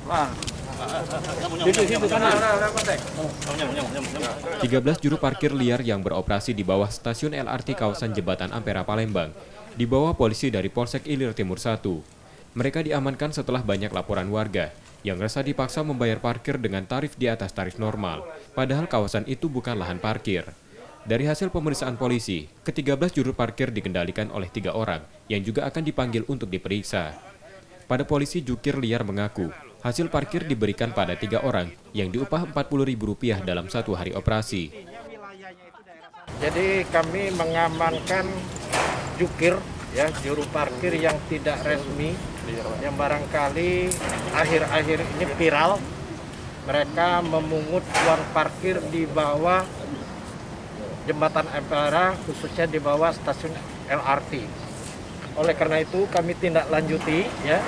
13 juru parkir liar yang beroperasi di bawah stasiun LRT kawasan Jembatan Ampera Palembang dibawa polisi dari Polsek Ilir Timur 1. Mereka diamankan setelah banyak laporan warga yang resah dipaksa membayar parkir dengan tarif di atas tarif normal, padahal kawasan itu bukan lahan parkir. Dari hasil pemeriksaan polisi, ke-13 juru parkir dikendalikan oleh 3 orang yang juga akan dipanggil untuk diperiksa. Pada polisi, jukir liar mengaku hasil parkir diberikan pada 3 orang yang diupah Rp40.000 dalam 1 hari operasi. Jadi kami mengamankan jukir, ya, juru parkir yang tidak resmi, yang barangkali akhir-akhir ini viral. Mereka memungut uang parkir di bawah Jembatan Ampera, khususnya di bawah stasiun LRT. Oleh karena itu kami tindak lanjuti, ya.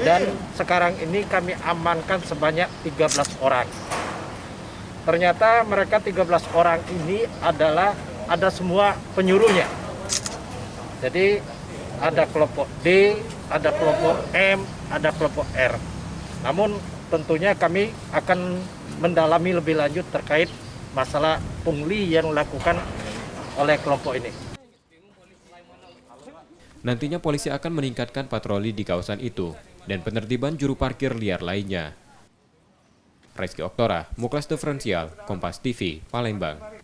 Dan sekarang ini kami amankan sebanyak 13 orang. Ternyata mereka 13 orang ini ada semua penyuruhnya. Jadi ada kelompok D, ada kelompok M, ada kelompok R. Namun tentunya kami akan mendalami lebih lanjut terkait masalah pungli yang dilakukan oleh kelompok ini. Nantinya polisi akan meningkatkan patroli di kawasan itu dan penertiban juru parkir liar lainnya. Rizky Oktora, Muklas Diferensial, Kompas TV, Palembang.